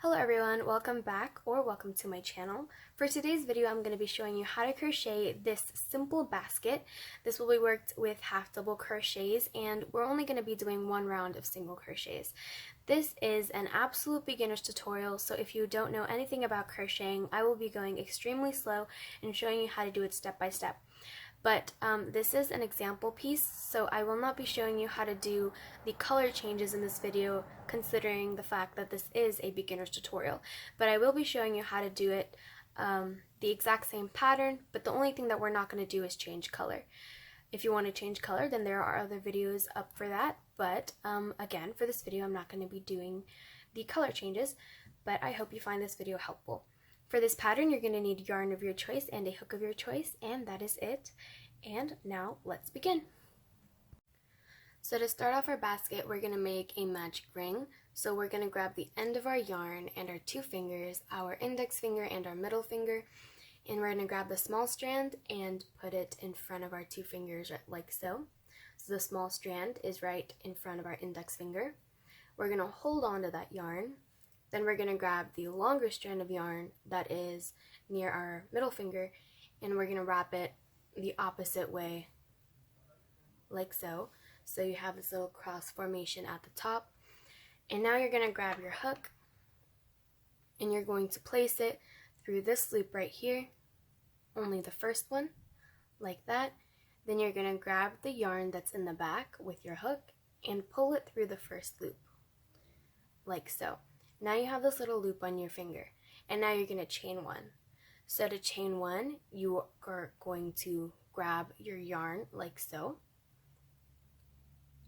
Hello everyone, welcome back or welcome to my channel. For today's video I'm going to be showing you how to crochet this simple basket. This will be worked with half double crochets and we're only going to be doing one round of single crochets. This is an absolute beginner's tutorial, so if you don't know anything about crocheting, I will be going extremely slow and showing you how to do it step by step. But this is an example piece, so I will not be showing you how to do the color changes in this video, considering the fact that this is a beginner's tutorial. But I will be showing you how to do it the exact same pattern, but the only thing that we're not going to do is change color. If you want to change color, then there are other videos up for that, but again, for this video I'm not going to be doing the color changes, but I hope you find this video helpful. For this pattern, you're going to need yarn of your choice and a hook of your choice, and that is it. And now, let's begin. So to start off our basket, we're going to make a magic ring. So we're going to grab the end of our yarn and our two fingers, our index finger and our middle finger, and we're going to grab the small strand and put it in front of our two fingers like so. So the small strand is right in front of our index finger. We're going to hold on to that yarn. Then we're going to grab the longer strand of yarn that is near our middle finger, and we're going to wrap it the opposite way, like so. So you have this little cross formation at the top. And now you're going to grab your hook, and you're going to place it through this loop right here, only the first one, like that. Then you're going to grab the yarn that's in the back with your hook and pull it through the first loop, like so. Now you have this little loop on your finger, and now you're going to chain one. So to chain one, you are going to grab your yarn like so.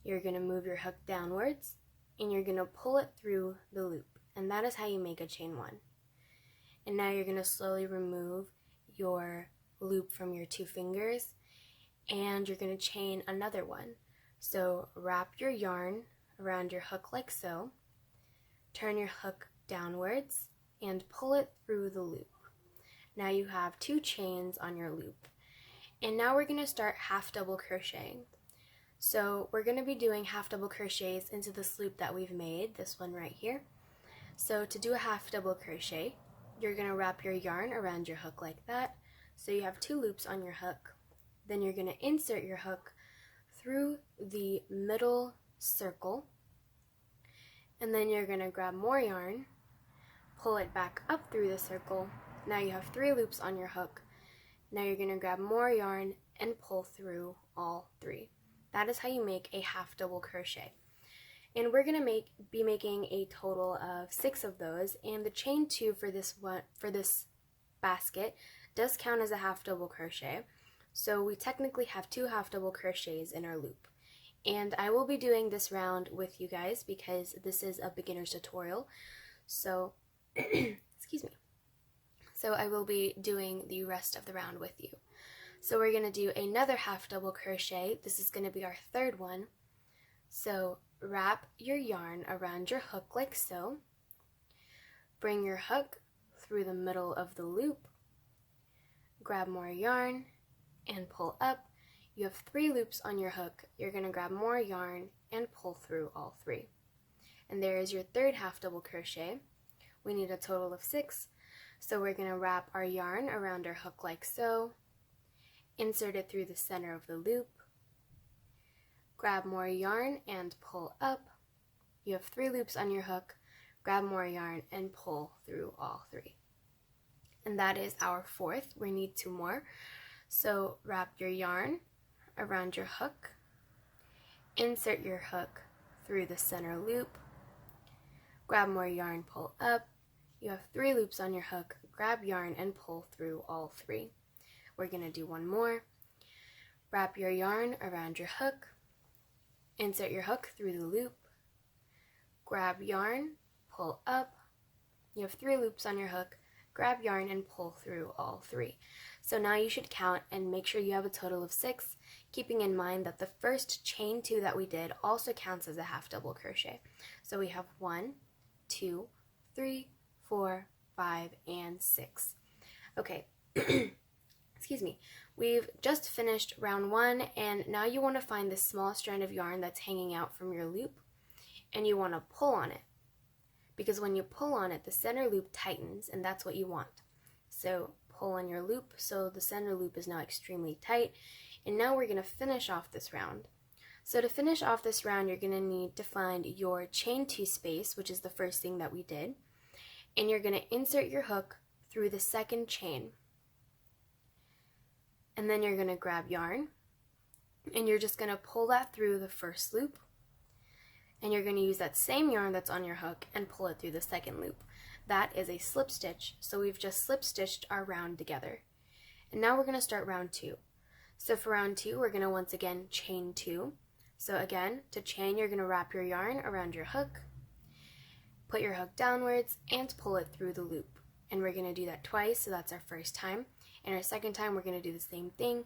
You're going to move your hook downwards, and you're going to pull it through the loop, and that is how you make a chain one. And now you're going to slowly remove your loop from your two fingers, and you're going to chain another one. So wrap your yarn around your hook like so. Turn your hook downwards and pull it through the loop. Now you have two chains on your loop. And now we're going to start half double crocheting. So we're going to be doing half double crochets into this loop that we've made, this one right here. So to do a half double crochet, you're going to wrap your yarn around your hook like that. So you have two loops on your hook. Then you're going to insert your hook through the middle circle. And then you're going to grab more yarn, pull it back up through the circle. Now you have three loops on your hook. Now you're going to grab more yarn and pull through all three. That is how you make a half double crochet. And we're going to be making a total of 6 of those, and the chain 2 for this basket does count as a half double crochet. So we technically have 2 half double crochets in our loop. And I will be doing this round with you guys because this is a beginner's tutorial. So, excuse me. So I will be doing the rest of the round with you. So we're going to do another half double crochet. This is going to be our third one. So wrap your yarn around your hook like so. Bring your hook through the middle of the loop. Grab more yarn and pull up. You have 3 loops on your hook. You're going to grab more yarn and pull through all 3. And there is your third half double crochet. We need a total of 6. So we're going to wrap our yarn around our hook like so. Insert it through the center of the loop. Grab more yarn and pull up. You have 3 loops on your hook. Grab more yarn and pull through all 3. And that is our fourth. We need 2 more. So wrap your yarn around your hook, insert your hook through the center loop, grab more yarn, pull up. You have 3 loops on your hook, grab yarn and pull through all 3. We're going to do one more. Wrap your yarn around your hook, insert your hook through the loop, grab yarn, pull up. You have 3 loops on your hook, grab yarn and pull through all 3. So now you should count and make sure you have a total of 6, keeping in mind that the first chain 2 that we did also counts as a half double crochet. So we have 1, 2, 3, 4, 5, and 6. Okay, excuse me. We've just finished round 1, and now you want to find this small strand of yarn that's hanging out from your loop, and you want to pull on it. because when you pull on it, the center loop tightens, and that's what you want. So pull on your loop so the center loop is now extremely tight. And now we're going to finish off this round. So to finish off this round, you're going to need to find your chain 2 space, which is the first thing that we did, and you're going to insert your hook through the second chain. And then you're going to grab yarn, and you're just going to pull that through the first loop, and you're going to use that same yarn that's on your hook and pull it through the second loop. That is a slip stitch, so we've just slip stitched our round together. And now we're going to start round 2. So for round 2, we're going to once again chain 2. So again, to chain, you're going to wrap your yarn around your hook, put your hook downwards, and pull it through the loop. And we're going to do that twice, so that's our first time. And our second time, we're going to do the same thing.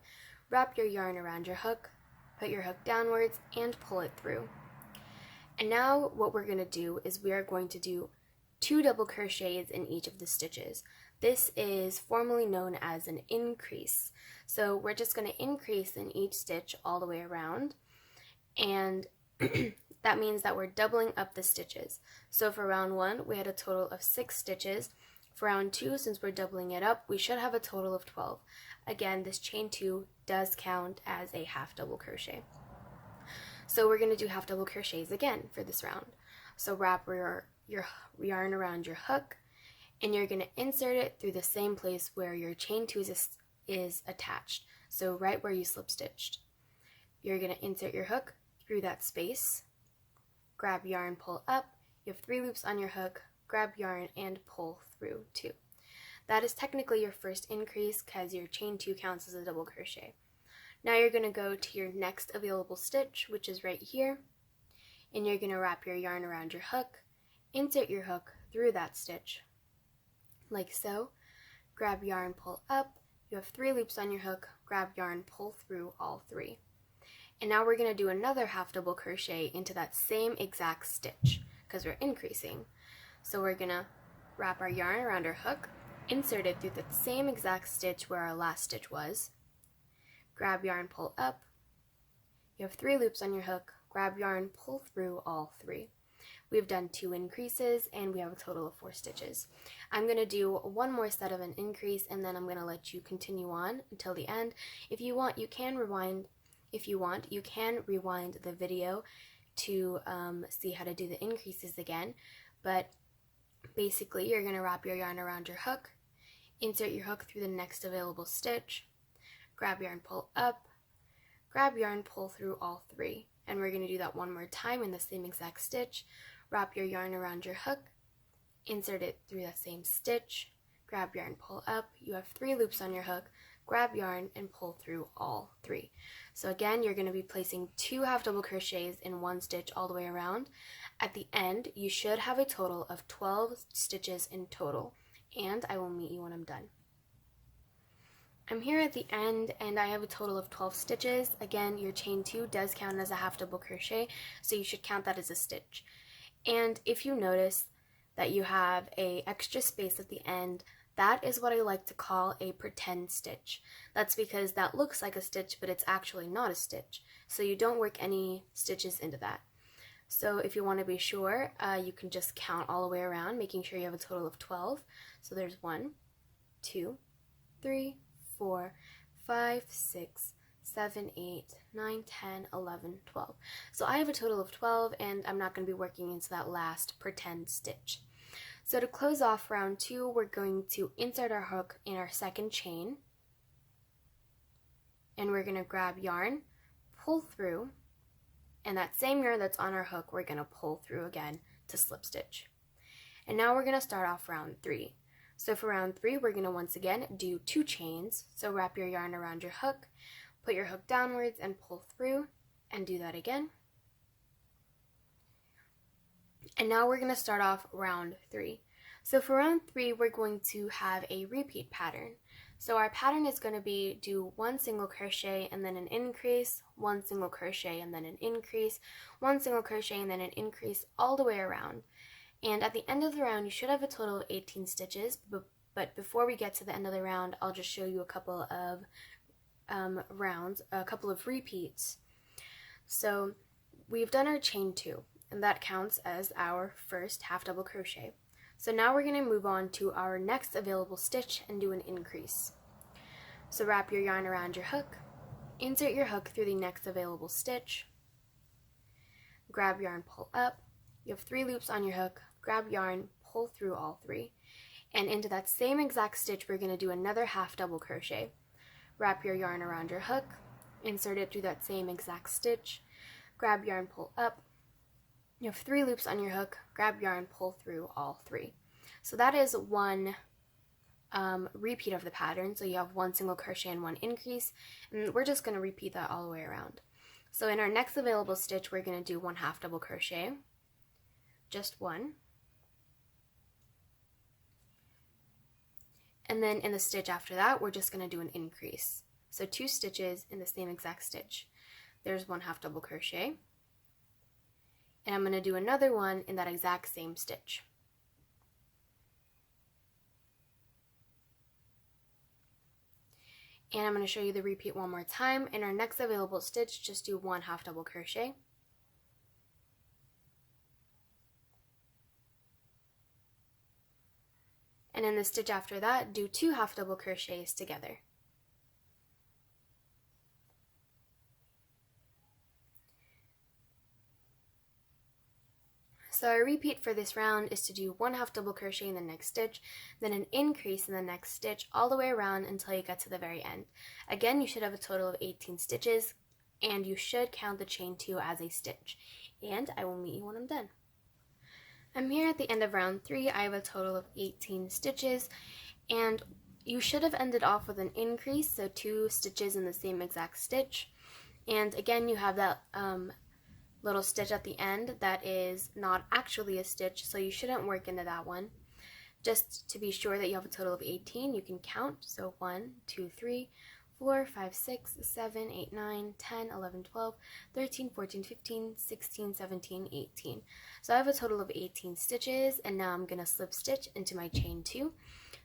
Wrap your yarn around your hook, put your hook downwards, and pull it through. And now what we're going to do is we are going to do 2 double crochets in each of the stitches. This is formally known as an increase. So we're just going to increase in each stitch all the way around, and that means that we're doubling up the stitches. So for round 1, we had a total of 6 stitches. For round 2, since we're doubling it up, we should have a total of 12. Again, this chain 2 does count as a half double crochet. So we're going to do half double crochets again for this round. So wrap your yarn around your hook, and you're going to insert it through the same place where your chain 2 is attached. So right where you slip stitched. You're going to insert your hook through that space, grab yarn, pull up. You have 3 loops on your hook, grab yarn, and pull through 2. That is technically your first increase because your chain 2 counts as a double crochet. Now you're going to go to your next available stitch, which is right here, and you're going to wrap your yarn around your hook, insert your hook through that stitch, like so, grab yarn, pull up. You have 3 loops on your hook, grab yarn, pull through all 3. And now we're going to do another half double crochet into that same exact stitch because we're increasing. So we're going to wrap our yarn around our hook, insert it through the same exact stitch where our last stitch was, grab yarn, pull up. You have 3 loops on your hook, grab yarn, pull through all 3. We've done 2 increases and we have a total of 4 stitches. I'm going to do one more set of an increase and then I'm going to let you continue on until the end. If you want, you can rewind. If you want, you can rewind the video to see how to do the increases again. But basically, you're going to wrap your yarn around your hook, insert your hook through the next available stitch, grab yarn, pull up, grab yarn, pull through all 3. And we're going to do that one more time in the same exact stitch. Wrap your yarn around your hook, insert it through that same stitch, grab yarn, pull up. You have 3 loops on your hook, grab yarn, and pull through all 3. So again, you're going to be placing 2 half double crochets in 1 stitch all the way around. At the end, you should have a total of 12 stitches in total, and I will meet you when I'm done. I'm here at the end and I have a total of 12 stitches. Again, your chain 2 does count as a half double crochet, so you should count that as a stitch. And if you notice that you have a extra space at the end, that is what I like to call a pretend stitch. That's because that looks like a stitch, but it's actually not a stitch. So you don't work any stitches into that. So if you want to be sure, you can just count all the way around, making sure you have a total of 12. So there's 1, 2, 3, 4, 5, 6, 7, 8, 9, 10, 11, 12. So I have a total of 12 and I'm not going to be working into that last pretend stitch. So to close off round 2, we're going to insert our hook in our second chain, and we're going to grab yarn, pull through, and that same yarn that's on our hook we're going to pull through again to slip stitch. And now we're going to start off round 3. So for round 3, we're going to once again do 2 chains. So wrap your yarn around your hook, put your hook downwards and pull through, and do that again. And now we're going to start off round 3. So for round 3, we're going to have a repeat pattern. So our pattern is going to be do 1 single crochet and then an increase, 1 single crochet and then an increase, 1 single crochet and then an increase all the way around. And at the end of the round, you should have a total of 18 stitches, but before we get to the end of the round, I'll just show you a couple of rounds, a couple of repeats. So we've done our chain 2, and that counts as our first half double crochet. So now we're going to move on to our next available stitch and do an increase. So wrap your yarn around your hook, insert your hook through the next available stitch, grab yarn, pull up. You have 3 loops on your hook, grab yarn, pull through all 3, and into that same exact stitch we're going to do another half double crochet. Wrap your yarn around your hook, insert it through that same exact stitch, grab yarn, pull up. You have 3 loops on your hook, grab yarn, pull through all 3. So that is one repeat of the pattern. So you have 1 single crochet and 1 increase, and we're just going to repeat that all the way around. So in our next available stitch, we're going to do 1 half double crochet, just 1. And then in the stitch after that, we're just going to do an increase. So 2 stitches in the same exact stitch. There's 1 half double crochet, and I'm going to do another one in that exact same stitch. And I'm going to show you the repeat one more time. In our next available stitch, just do 1 half double crochet. And in the stitch after that, do 2 half double crochets together. So our repeat for this round is to do 1 half double crochet in the next stitch, then an increase in the next stitch all the way around until you get to the very end. Again, you should have a total of 18 stitches, and you should count the chain 2 as a stitch. And I will meet you when I'm done. I'm here at the end of round 3. I have a total of 18 stitches, and you should have ended off with an increase, so 2 stitches in the same exact stitch. And again, you have that little stitch at the end that is not actually a stitch, so you shouldn't work into that one. Just to be sure that you have a total of 18, you can count. So 1, 2, 3, 4, 5, 6, 7, 8, 9, 10, 11, 12, 13, 14, 15, 16, 17, 18. So I have a total of 18 stitches, and now I'm going to slip stitch into my chain 2.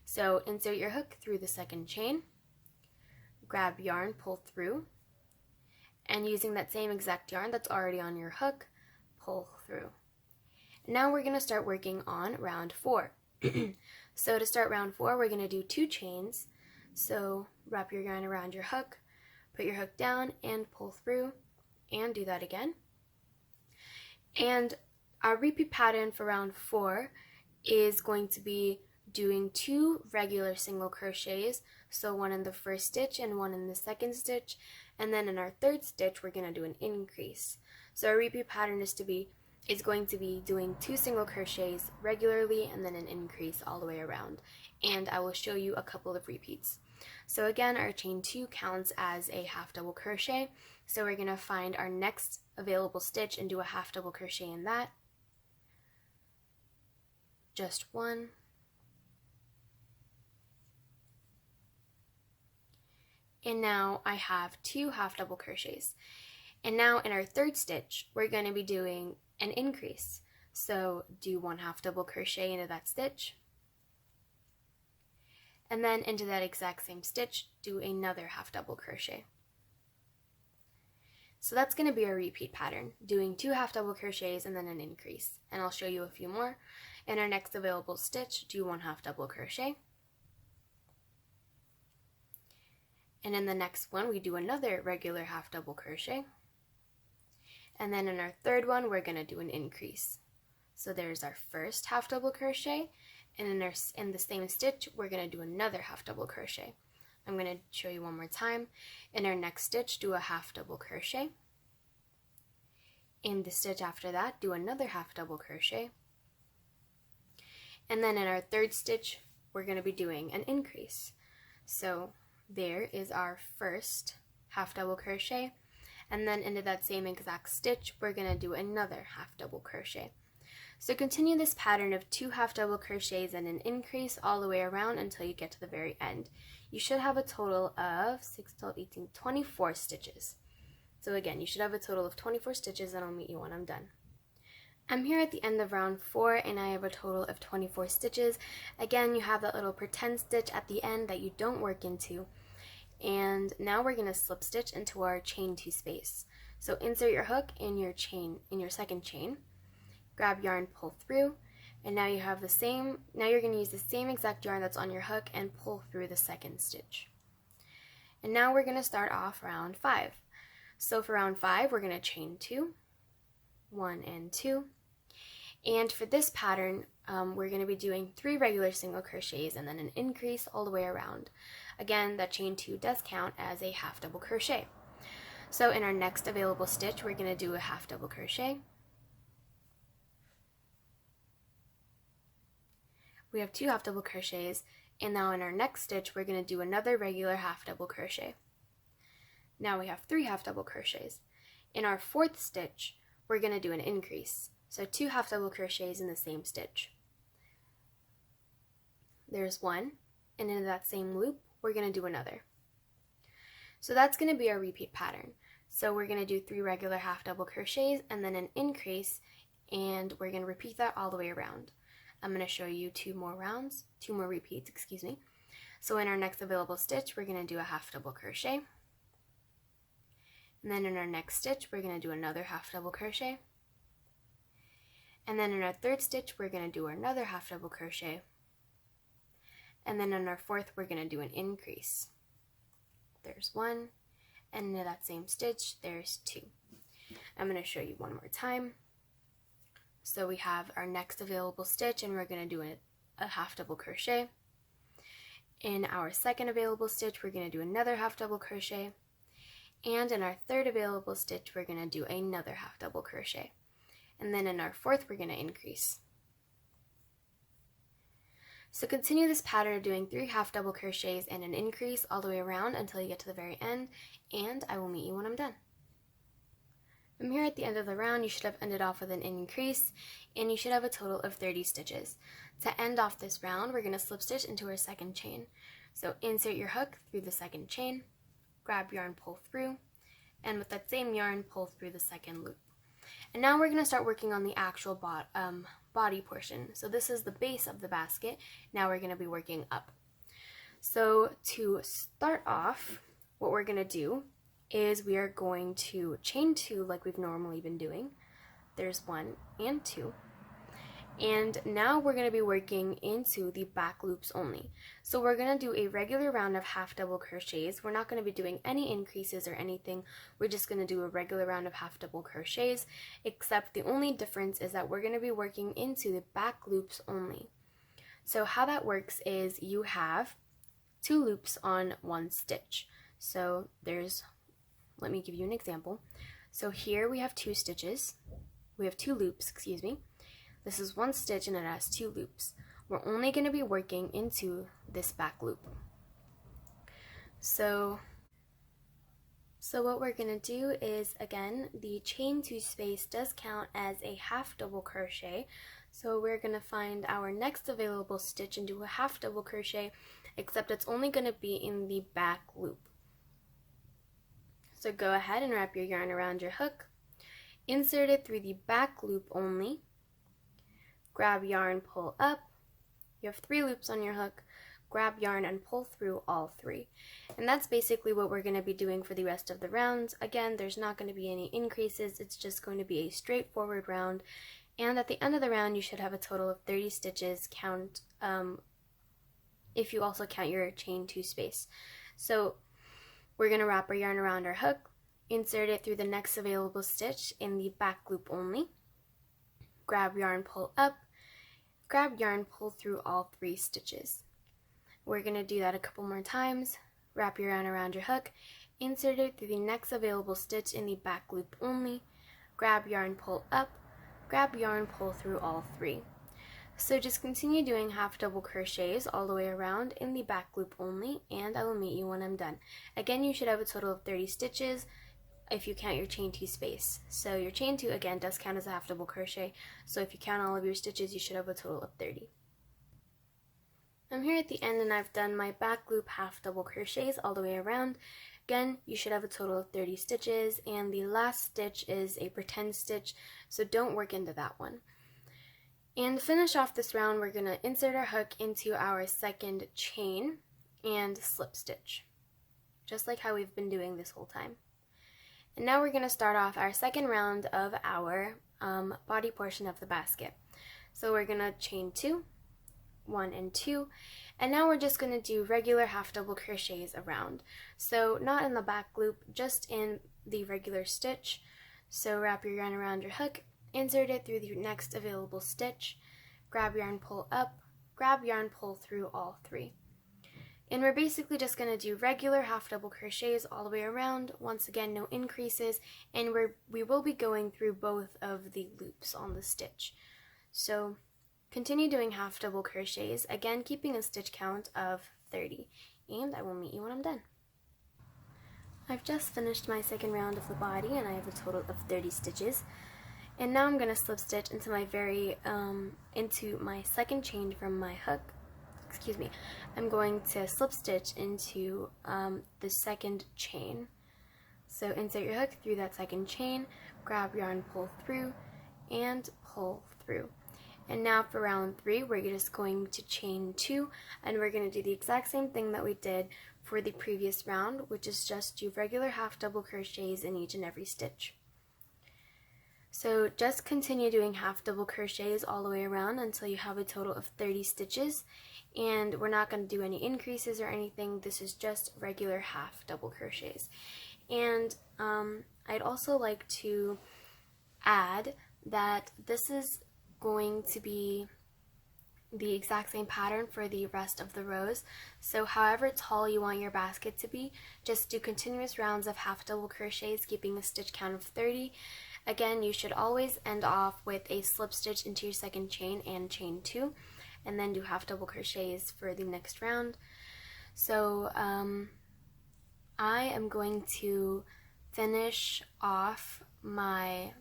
So insert your hook through the second chain, grab yarn, pull through, and using that same exact yarn that's already on your hook, pull through. Now we're going to start working on round 4. So to start round 4, we're going to do 2 chains. So wrap your yarn around your hook, put your hook down and pull through, and do that again. And our repeat pattern for round 4 is going to be doing 2 regular single crochets, so 1 in the first stitch and 1 in the second stitch, and then in our third stitch we're going to do an increase. So our repeat pattern is going to be doing 2 single crochets regularly and then an increase all the way around, and I will show you a couple of repeats. So again, our chain 2 counts as a half double crochet, so we're going to find our next available stitch and do a half double crochet in that, just 1, and now I have 2 half double crochets. And now in our third stitch, we're going to be doing an increase. So do 1 half double crochet into that stitch, and then into that exact same stitch, do another half double crochet. So that's going to be our repeat pattern, doing 2 half double crochets and then an increase. And I'll show you a few more. In our next available stitch, do 1 half double crochet. And in the next one, we do another regular half double crochet. And then in our third one, we're going to do an increase. So there's our first half double crochet, and in the same stitch, we're going to do another half double crochet. I'm going to show you one more time. In our next stitch, do a half double crochet. In the stitch after that, do another half double crochet. And then in our third stitch, we're going to be doing an increase. So there is our first half double crochet, and then into that same exact stitch we're going to do another half double crochet. So continue this pattern of 2 half double crochets and an increase all the way around until you get to the very end. You should have a total of 6, 12, 18, 24 stitches. So again, you should have a total of 24 stitches, and I'll meet you when I'm done. I'm here at the end of round 4, and I have a total of 24 stitches. Again, you have that little pretend stitch at the end that you don't work into. And now we're going to slip stitch into our chain 2 space. So insert your hook in your second chain, grab yarn, pull through, and into that same exact stitch we're going to do another half double crochet. grab yarn, pull through, and now you have the same, now you're going to use the same exact yarn that's on your hook and pull through the second stitch. And now we're going to start off round 5. So for round 5, we're going to chain 2, 1 and 2, and for this pattern, we're going to be doing 3 regular single crochets and then an increase all the way around. Again, that chain 2 does count as a half double crochet. So in our next available stitch, we're going to do a half double crochet. We have 2 half double crochets, and now in our next stitch, we're going to do another regular half double crochet. Now we have 3 half double crochets. In our 4th stitch, we're going to do an increase. So 2 half double crochets in the same stitch. There's 1, and in that same loop, we're going to do another. So that's going to be our repeat pattern. So we're going to do 3 regular half double crochets and then an increase, and we're going to repeat that all the way around. I'm going to show you 2 more repeats, excuse me. So in our next available stitch, we're going to do a half double crochet. And then in our next stitch, we're going to do another half double crochet. And then in our 3rd stitch, we're going to do another half double crochet. And then in our 4th, we're going to do an increase. There's 1, and in that same stitch, there's 2. I'm going to show you one more time. So we have our next available stitch, and we're going to do a half double crochet. In our second available stitch, we're going to do another half double crochet. And in our 3rd available stitch, we're going to do another half double crochet. And then in our 4th, we're going to increase. So continue this pattern of doing 3 half double crochets and an increase all the way around until you get to the very end, and I will meet you when I'm done. From here at the end of the round, you should have ended off with an increase, and you should have a total of 30 stitches. To end off this round, we're going to slip stitch into our second chain. So insert your hook through the second chain, grab yarn, pull through, and with that same yarn, pull through the second loop. And now we're going to start working on the actual body portion. So this is the base of the basket. Now we're going to be working up. So to start off, what we're going to do is we are going to chain 2 like we've normally been doing. There's 1 and 2. And now we're going to be working into the back loops only. So we're going to do a regular round of half double crochets. We're not going to be doing any increases or anything. We're just going to do a regular round of half double crochets, except the only difference is that we're going to be working into the back loops only. So how that works is you have 2 loops on 1 stitch. So let me give you an example. So here we have 2 stitches. We have 2 loops, excuse me. This is 1 stitch and it has 2 loops. We're only going to be working into this back loop. So what we're going to do is, again, the chain 2 space does count as a half double crochet. So we're going to find our next available stitch and do a half double crochet, except it's only going to be in the back loop. So go ahead and wrap your yarn around your hook, insert it through the back loop only, grab yarn, pull up. You have 3 loops on your hook, grab yarn and pull through all 3. And that's basically what we're going to be doing for the rest of the rounds. Again, there's not going to be any increases, it's just going to be a straightforward round. And at the end of the round, you should have a total of 30 stitches, if you also count your chain 2 space. So we're going to wrap our yarn around our hook, insert it through the next available stitch in the back loop only, grab yarn, pull up, grab yarn, pull through all 3 stitches. We're going to do that a couple more times. Wrap your yarn around your hook, insert it through the next available stitch in the back loop only, grab yarn, pull up, grab yarn, pull through all 3. So just continue doing half double crochets all the way around in the back loop only, and I will meet you when I'm done. Again, you should have a total of 30 stitches if you count your chain 2 space. So your chain 2 again does count as a half double crochet, so if you count all of your stitches, you should have a total of 30. I'm here at the end and I've done my back loop half double crochets all the way around. Again, you should have a total of 30 stitches, and the last stitch is a pretend stitch, so don't work into that one. And to finish off this round, we're going to insert our hook into our second chain and slip stitch, just like how we've been doing this whole time. And now we're going to start off our second round of our body portion of the basket. So we're going to chain 2, 1 and 2, and now we're just going to do regular half double crochets around. So not in the back loop, just in the regular stitch. So wrap your yarn around your hook, insert it through the next available stitch, grab yarn, pull up, grab yarn, pull through all 3. And we're basically just going to do regular half double crochets all the way around. Once again, no increases, and we will be going through both of the loops on the stitch. So continue doing half double crochets, again keeping a stitch count of 30, and I will meet you when I'm done. I've just finished my second round of the body, and I have a total of 30 stitches. And now I'm going to slip stitch into my second chain from my hook. Excuse me. I'm going to slip stitch into the second chain. So insert your hook through that second chain, grab yarn, pull through, and pull through. And now for round 3, we're just going to chain 2, and we're going to do the exact same thing that we did for the previous round, which is just do regular half double crochets in each and every stitch. So just continue doing half double crochets all the way around until you have a total of 30 stitches, and we're not going to do any increases or anything. This is just regular half double crochets. And I'd also like to add that this is going to be the exact same pattern for the rest of the rows. So however tall you want your basket to be, just do continuous rounds of half double crochets, keeping a stitch count of 30. Again, you should always end off with a slip stitch into your second chain and chain 2, and then do half double crochets for the next round. So I am going to finish off my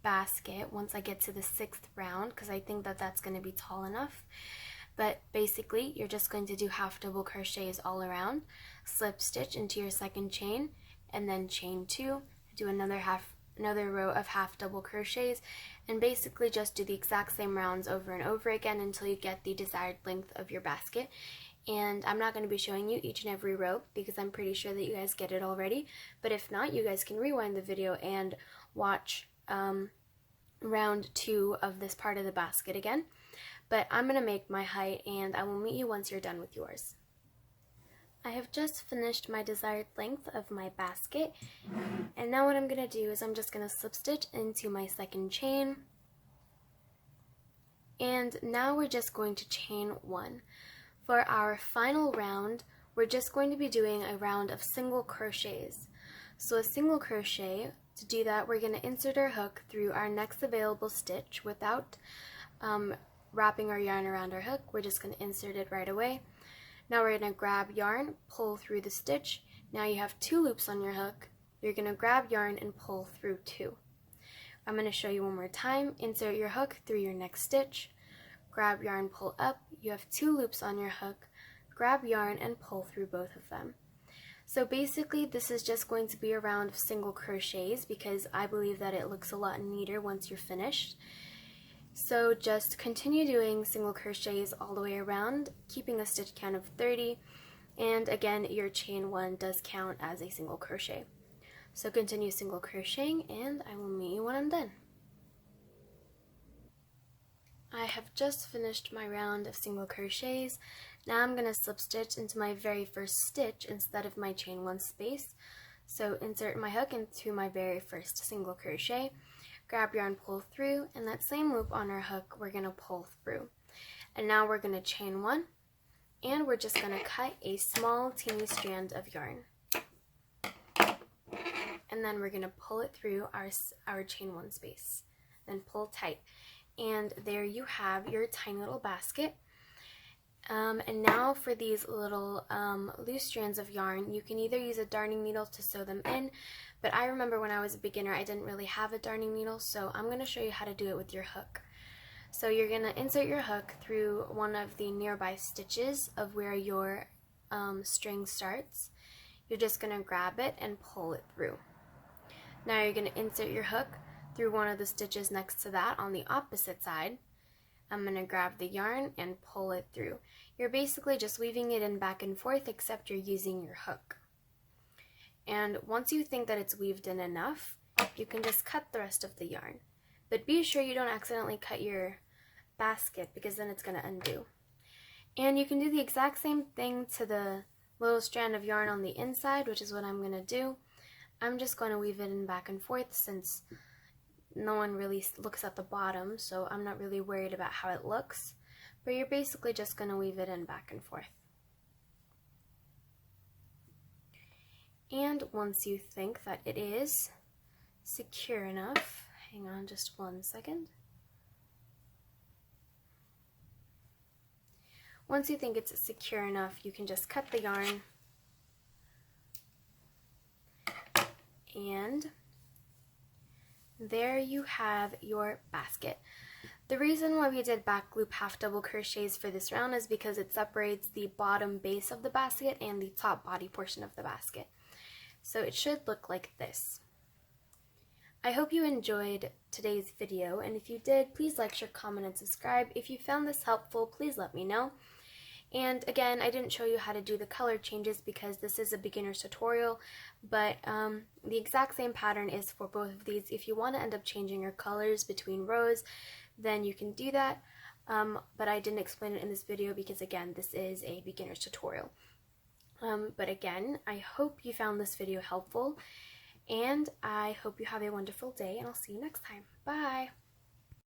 basket once I get to the 6th round, because I think that that's going to be tall enough. But basically, you're just going to do half double crochets all around, slip stitch into your second chain, and then chain 2, do another row of half double crochets, and basically just do the exact same rounds over and over again until you get the desired length of your basket. And I'm not going to be showing you each and every row because I'm pretty sure that you guys get it already, but if not, you guys can rewind the video and watch round 2 of this part of the basket again. But I'm going to make my height, and I will meet you once you're done with yours. I have just finished my desired length of my basket, and now what I'm going to do is I'm just going to slip stitch into my second chain, and now we're just going to chain 1. For our final round, we're just going to be doing a round of single crochets. So a single crochet, to do that, we're going to insert our hook through our next available stitch without wrapping our yarn around our hook. We're just going to insert it right away. Now we're going to grab yarn, pull through the stitch. Now you have 2 loops on your hook. You're going to grab yarn and pull through 2. I'm going to show you one more time. Insert your hook through your next stitch, grab yarn, pull up. You have 2 loops on your hook, grab yarn and pull through both of them. So basically this is just going to be a round of single crochets because I believe that it looks a lot neater once you're finished. So just continue doing single crochets all the way around, keeping a stitch count of 30, and again your chain 1 does count as a single crochet. So continue single crocheting, and I will meet you when I'm done. I have just finished my round of single crochets. Now I'm going to slip stitch into my very first stitch instead of my chain 1 space. So insert my hook into my very first single crochet, grab yarn, pull through, and that same loop on our hook we're going to pull through. And now we're going to chain 1, and we're just going to cut a small teeny strand of yarn. And then we're going to pull it through our chain 1 space. Then pull tight. And there you have your tiny little basket. And now for these little loose strands of yarn, you can either use a darning needle to sew them in, but I remember when I was a beginner I didn't really have a darning needle, so I'm going to show you how to do it with your hook. So you're going to insert your hook through one of the nearby stitches of where your string starts. You're just going to grab it and pull it through. Now you're going to insert your hook through one of the stitches next to that on the opposite side. I'm going to grab the yarn and pull it through. You're basically just weaving it in back and forth, except you're using your hook. And once you think that it's weaved in enough, you can just cut the rest of the yarn. but be sure you don't accidentally cut your basket because then it's going to undo. And you can do the exact same thing to the little strand of yarn on the inside, which is what I'm going to do. I'm just going to weave it in back and forth since no one really looks at the bottom, so I'm not really worried about how it looks. But you're basically just going to weave it in back and forth. And once you think that it is secure enough, hang on just 1 second. Once you think it's secure enough, you can just cut the yarn and there you have your basket. The reason why we did back loop half double crochets for this round is because it separates the bottom base of the basket and the top body portion of the basket. So it should look like this. I hope you enjoyed today's video, and if you did, please like, share, comment, and subscribe. If you found this helpful, please let me know. And again, I didn't show you how to do the color changes because this is a beginner's tutorial, but the exact same pattern is for both of these. If you want to end up changing your colors between rows, then you can do that, but I didn't explain it in this video because again, this is a beginner's tutorial. But again, I hope you found this video helpful, and I hope you have a wonderful day, and I'll see you next time. Bye!